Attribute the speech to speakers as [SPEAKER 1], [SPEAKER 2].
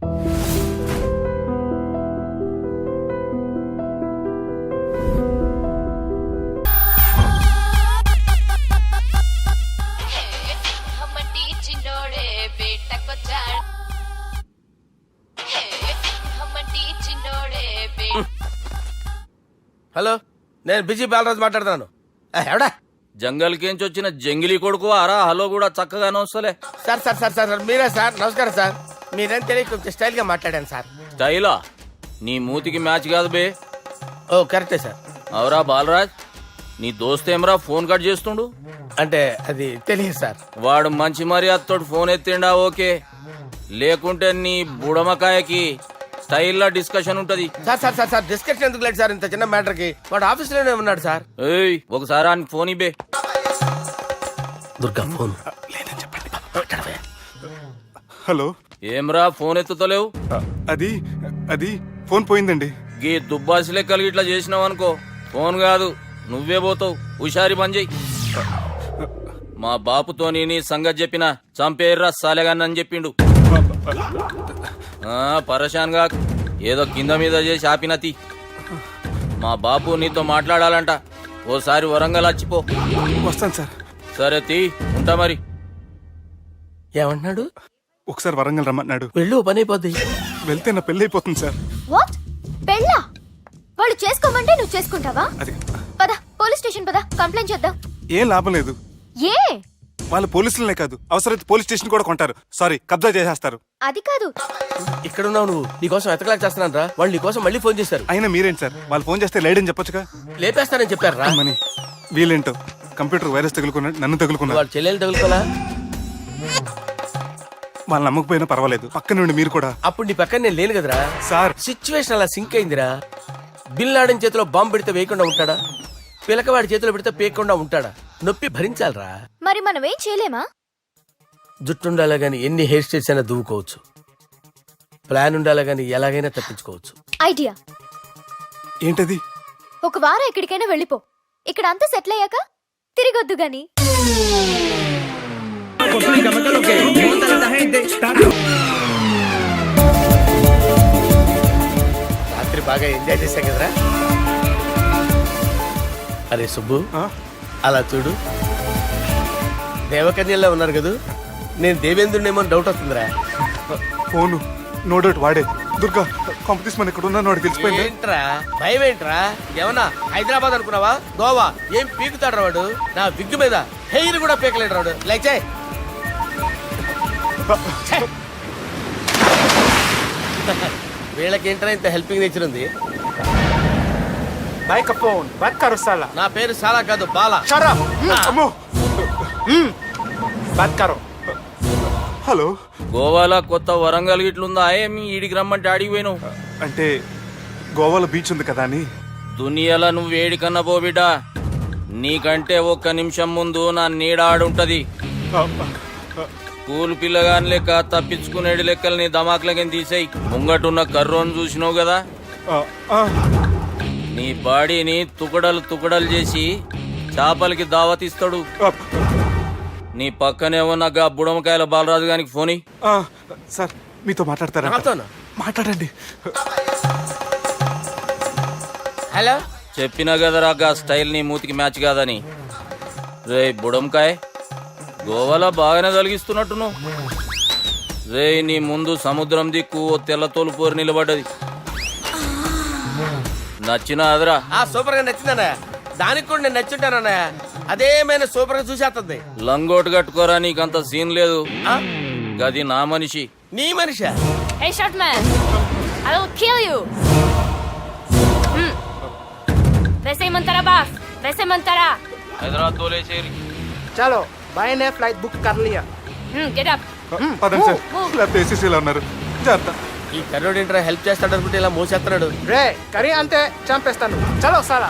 [SPEAKER 1] Hello, నేను busy Balaraju మాట్లాడుతున్నాను. ఎవడా
[SPEAKER 2] జంగల్ కేంచి వచ్చిన జంగిలీ కొడుకు ఆరా హలో కూడా చక్కగానే వస్తలే.
[SPEAKER 1] సార్ సార్ సార్ సార్ మీరే సార్? నమస్కారం సార్. మీరేం తెలియక కొంచెం స్టైల్ గా మాట్లాడాను సార్.
[SPEAKER 2] స్టైలా? నీ మూతికి మ్యాచ్ కాదు బే.
[SPEAKER 1] ఓ కరెక్టే సార్.
[SPEAKER 2] అవరా బాలరాజ్, నీ దోస్త్ ఏమరా ఫోన్ కట్ చేస్తుండు?
[SPEAKER 1] అంటే అది తెలియదు సార్.
[SPEAKER 2] వాడు మంచి మర్యాదతో ఫోన్ ఎత్తిండా ఓకే, లేకుంటే నీ బుడమకాయకి స్టైల్లా డిస్కషన్ ఉంటది.
[SPEAKER 1] Sir sir sir sir discussion ఎందుకు లేదు సార్? ఇంత చిన్న మ్యాటర్ కి వాడు ఆఫీస్ లోనే ఉన్నాడు సార్.
[SPEAKER 2] ఏయ్ ఒకసారి ఆయన ఫోన్ ఇబ్బే.
[SPEAKER 1] దుర్గా ఫోన్ చెప్పండి.
[SPEAKER 3] హలో.
[SPEAKER 2] ఏమ్రా ఫోన్ ఎత్తుతలేవు?
[SPEAKER 3] అది అది ఫోన్ పోయిందండి.
[SPEAKER 2] గీ దుబ్బాసి లెక్కలు ఇట్లా చేసినావు అనుకో, ఫోన్ కాదు నువ్వే పోతావు. హుషారి పని చెయ్యి. మా బాపుతో నీ సంగతి చెప్పిన చంపేర్రా సాలెగాన్ని అని చెప్పిండు. పరేషాన్ గా ఏదో కింద మీద చేసి ఆపినతి. మా బాపు నీతో మాట్లాడాలంట. ఓసారి వరంగల్ వచ్చిపో.
[SPEAKER 3] వస్తాను సార్.
[SPEAKER 2] సరే తీ, ఉంటా మరి.
[SPEAKER 1] ఏమంటున్నాడు?
[SPEAKER 3] ఒకసారి వరంగల్ రమ్మన్నాడు.
[SPEAKER 1] వెళ్ళు, పని అయిపోద్ది.
[SPEAKER 3] వెళ్తే నా పెళ్లి అయిపోతుంది సార్.
[SPEAKER 4] వాట్? పెళ్ళా? వాళ్ళు చేసుకోమంటే నువ్వు చేసుకుంటావా?
[SPEAKER 3] అది
[SPEAKER 4] పద, పోలీస్ స్టేషన్ పద, కంప్లైంట్ చేద్దాం.
[SPEAKER 3] ఏం లాభం లేదు.
[SPEAKER 4] ఏ?
[SPEAKER 3] వాళ్ళు పోలీసులనే కాదు, అవసరమైతే పోలీస్ స్టేషన్ కూడా కొంటారు. సారీ, కబ్జా చేసేస్తారు.
[SPEAKER 4] అది కాదు.
[SPEAKER 1] ఇక్కడ ఉన్నావు నువ్వు, నీకోసం ఎతకలేక చేస్తున్నాను రా. వాళ్ళు నీకోసం మళ్ళీ ఫోన్ చేశారు.
[SPEAKER 3] అయినా మీరేంటి సార్, వాళ్ళు ఫోన్ చేస్తే లేడని చెప్పొచ్చుగా.
[SPEAKER 1] లేపేస్తానని చెప్పారు రా.
[SPEAKER 3] మనీ వీళ్ళేంటో కంప్యూటర్ వైరస్ తగులుకున్నాడు, నన్ను తగులుకున్నాడు.
[SPEAKER 1] వాళ్ళ చెల్లెలు తగులుకోలా?
[SPEAKER 3] వాళ్ళు నమ్మకపోయినా పర్వాలేదు, పక్క నుండి మీరు కూడా.
[SPEAKER 1] అప్పుడు నీ పక్కన నేను లేను కదరా
[SPEAKER 3] సార్.
[SPEAKER 1] సిచ్యువేషన్ అలా సింక్ అయిందిరా. బిన్ లాడెన్ చేతిలో బాంబు పెడితే వేయకుండా ఉంటాడా? పిలకవాడి చేతిలో పెడితే పేయకుండా ఉంటాడా? నొప్పి భరించాలరా.
[SPEAKER 4] మరి మనం ఏం చేయలేమా?
[SPEAKER 1] జుట్టుండాలా గాని ఎన్ని హెయిర్ స్టైల్స్ అయినా దువ్వుకోవచ్చు. ప్లాన్ ఉండాలా గాని ఎలాగైనా తప్పించుకోవచ్చు.
[SPEAKER 4] ఐడియా
[SPEAKER 3] ఏంటది?
[SPEAKER 4] ఒక వారం ఎక్కడికైనా వెళ్ళిపో. ఇక్కడ అంతా సెటిల్ అయ్యాక తిరిగొద్దు గాని.
[SPEAKER 1] రాత్రి బాగా ఎంజాయ్ చేశాం కదరా. అరే సుబ్బు, అలా చూడు, దేవకన్యల్లో ఉన్నారు కదా. నేను దేవేంద్రునేమో డౌట్ వస్తుందిరా.
[SPEAKER 3] ఫోను నో డౌట్ వాడే. దుర్గా కాంపిటీస్ మన ఇక్కడ ఉన్నా వాడు తెలిసిపోయింది.
[SPEAKER 1] ఏంట్రా భయం? ఏంట్రా ఏమన్నా హైదరాబాద్ అనుకున్నావా? గోవా ఏం పీకుతాడు రాడు. నా విగ్గు మీద హెయిర్ కూడా పీకలేడు రాడు. లైక్ చేయి. వీళ్ళకేంట్రా ఇంత హెల్పింగ్ నేచర్ ఉంది. నా పేరు సాలా కాదు, బాలా.
[SPEAKER 3] హలో.
[SPEAKER 2] గోవాలో కొత్త వరంగల్ గిట్లుందా? ఏమి ఈడికి రమ్మంటే అడిగి పోయినావు?
[SPEAKER 3] అంటే గోవాలో బీచ్ ఉంది కదా అని.
[SPEAKER 2] దునియాలో నువ్వు వేడికన్నా పో బిడ్డా. నీకంటే ఒక్క నిమిషం ముందు నా నీడ ఆడుంటది. స్కూల్ పిల్లగాని లెక్క తప్పించుకునేడు లెక్కలు నీ దమాకులకి తీసేయి. ముంగటున్న కర్రోని చూసినావు కదా, నీ బాడీని తుకడలు తుకడలు చేసి చేపలకి దావతిస్తాడు. నీ పక్కనే ఉన్న గా బుడమకాయల బాలరాజు గారికి ఫోన్.
[SPEAKER 3] సార్ మీతో మాట్లాడతారా? మాట్లాడండి.
[SPEAKER 1] హలో.
[SPEAKER 2] చెప్పినా కదరా గా స్టైల్ నీ మూతికి మ్యాచ్ కాదని. రే బుడంకాయ్, గోవాలో బాగానే తొలగిస్తున్నట్టు నువ్వు. రే నీ ముందు సముద్రం దిక్కు ఓ తెల్లతోలు పోరు నిలబడ్డది. నచ్చినా అదరా?
[SPEAKER 1] సూపర్ గా నచ్చిందన్నయ్య. దానికి కూడా నేను నచ్చుంటానన్నయ్య. అదేమైనా సూపర్ గా చూసేస్తుంది.
[SPEAKER 2] లంగోటు కట్టుకోరా, నీకంత సీన్ లేదు. గది నా మనిషి.
[SPEAKER 1] నీ Manisha?
[SPEAKER 5] Hey, short man! I will kill you! वैसे ही मंतरा बास, वैसे मंतरा.
[SPEAKER 2] హైదరాబాద్ తోలేసేరి.
[SPEAKER 6] चलो भाई ने फ्लाइट बुक कर लिया.
[SPEAKER 5] Get up.
[SPEAKER 3] పదండి సార్, లేకపోతే ఏసీసీలో ఉన్నారు. జాగ్రత్త.
[SPEAKER 1] ఈ కర్రోడు ఏంట్రా హెల్ప్ చేస్తాడు అనుకుంటే ఇలా మోసేస్తున్నాడు.
[SPEAKER 6] రే కరీ అంతే చంపేస్తాను. చలో సాలా.